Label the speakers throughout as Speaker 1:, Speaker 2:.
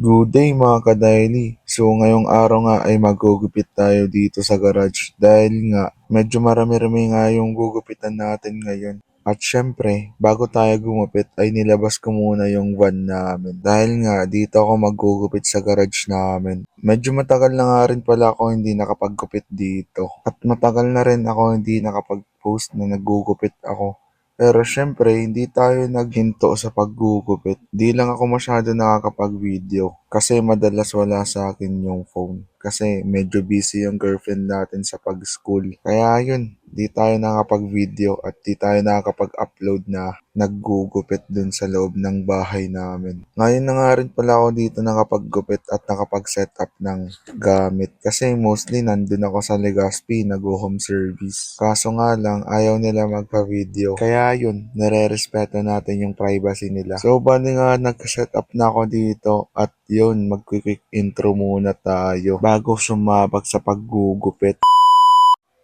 Speaker 1: Good day mga ka-daily. So ngayong araw nga ay magugupit tayo dito sa garage dahil nga medyo marami-rami nga yung gugupitan natin ngayon. At syempre, bago tayo gumupit ay nilabas ko muna yung van namin. Dahil nga dito ako maggugupit sa garage namin. Medyo matagal na nga rin pala ako hindi nakapaggupit dito. At matagal na rin ako hindi nakapag-post na naggugupit ako. Pero syempre, hindi tayo naghinto sa paggugupit. Di lang ako masyado nakakapag-video kasi madalas wala sa akin yung phone. Kasi medyo busy yung girlfriend natin sa pag-school. Kaya yun, di tayo nakapag-video at di tayo nakakapag-upload na naggugupit dun sa loob ng bahay namin. Ngayon na nga rin pala ako dito nakapaggupit at nakapag-setup ng gamit. Kasi mostly nandun ako sa Legazpi, nag-home service. Kaso nga lang, ayaw nila magpa-video. Kaya yun, nare-respeto natin yung privacy nila. So, bali nga nag-setup na ako dito at yun, mag-quick intro muna tayo bago sumabak sa paggugupit.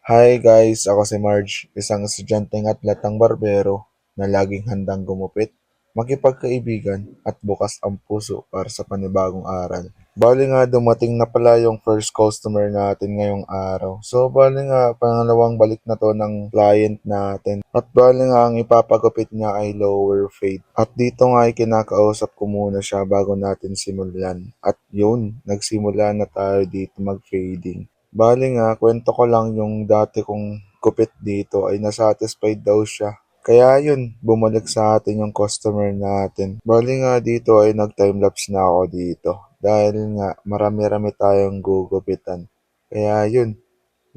Speaker 1: Hi guys, ako si Marge, isang estudyanteng atletang barbero na laging handang gumupit, makipagkaibigan at bukas ang puso para sa panibagong aral. Bali nga dumating na pala yung first customer natin ngayong araw. So bali nga pangalawang balik na to ng client natin. At bali nga ang ipapagupit niya ay lower fade. At dito nga ay kinakausap ko muna siya bago natin simulan. At yun, nagsimula na tayo dito mag-fading. Bali nga, kwento ko lang yung dati kong gupit dito ay nasatisfied daw siya. Kaya yun, bumalik sa atin yung customer natin. Bali nga dito ay nag-timelapse na ako dito. Dahil nga, marami-rami tayong gugupitan. Kaya yun,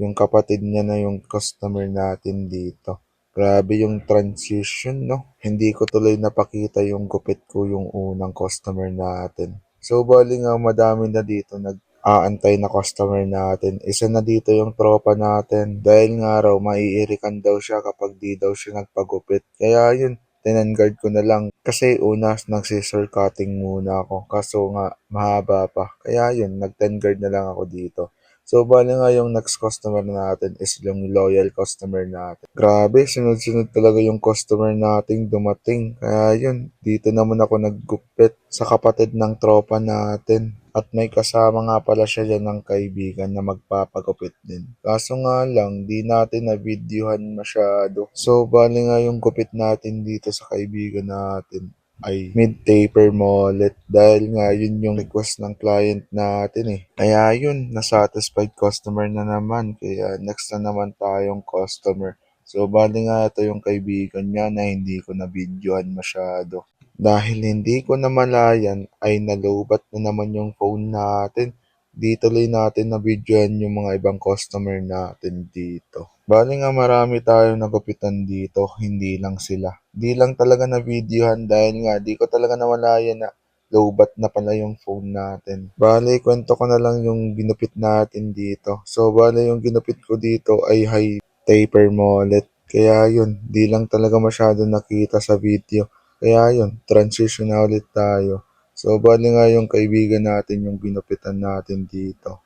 Speaker 1: yung kapatid niya na yung customer natin dito. Grabe yung transition, no? Hindi ko tuloy napakita yung gupit ko yung unang customer natin. So, bali nga madami na dito aantay na customer natin. Isa na dito yung tropa natin. Dahil nga raw, maiirikan daw siya kapag di daw siya nagpagupit. Kaya yun, tinangard ko na lang. Kasi una, nag-scissor cutting muna ako. Kaso nga, mahaba pa. Kaya yun, nag-10 guard na lang ako dito. So, bali nga yung next customer natin is yung loyal customer natin. Grabe, sunod-sunod talaga yung customer nating dumating. Kaya yun, dito naman ako naggupit sa kapatid ng tropa natin. At may kasama nga pala siya dyan ng kaibigan na magpapagupit din. Kaso nga lang, di natin na-videohan masyado. So, bali nga yung gupit natin dito sa kaibigan natin ay mid-taper mullet dahil nga yun yung request ng client natin eh. Kaya yun, nasatisfied customer na naman. Kaya next na naman tayong customer. So, bali nga ito yung kaibigan niya na hindi ko na-videohan masyado. Dahil hindi ko namalayan ay nalobat na naman yung phone natin. Di tuloy natin na-videohan yung mga ibang customer natin dito. Bali nga marami tayong nagupitan dito, hindi lang sila. Di lang talaga na-videohan dahil nga di ko talaga namalayan na lowbat na pala yung phone natin. Bali, kwento ko na lang yung ginupit natin dito. So, bali yung ginupit ko dito ay high taper mullet. Kaya yun, di lang talaga masyado nakita sa video. Kaya yun, transition na ulit tayo. So, bali nga yung kaibigan natin yung ginupitan natin dito.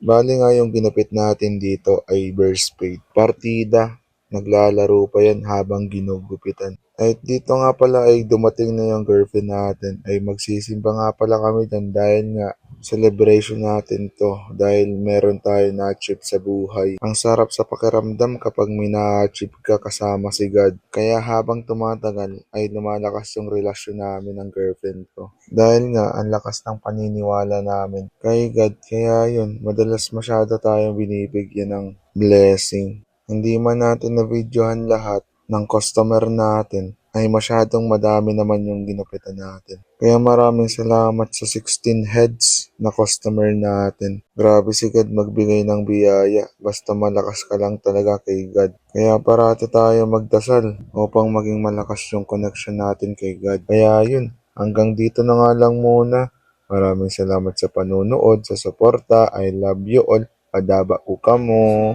Speaker 1: Bali nga yung ginupit natin dito ay burst fade. Partida, naglalaro pa yan habang ginugupitan. At dito nga pala ay dumating na yung girlfriend natin ay magsisimba nga pala kami dyan dahil nga celebration natin to dahil meron tayo na-achieve sa buhay. Ang sarap sa pakiramdam kapag may na-achieve ka kasama si God. Kaya habang tumatagal ay lumalakas yung relasyon namin ng girlfriend ko. Dahil nga ang lakas ng paniniwala namin kay God. Kaya yun, madalas masyado tayong binibigyan ng blessing. Hindi man natin na-videohan lahat ng customer natin ay masyadong madami naman yung ginupitan natin. Kaya maraming salamat sa 16 heads na customer natin. Grabe si God magbigay ng biyaya. Basta malakas ka lang talaga kay God. Kaya parati tayo magdasal upang maging malakas yung connection natin kay God. Kaya yun, hanggang dito na nga lang muna. Maraming salamat sa panunood, sa suporta. I love you all. Adaba ko kamo.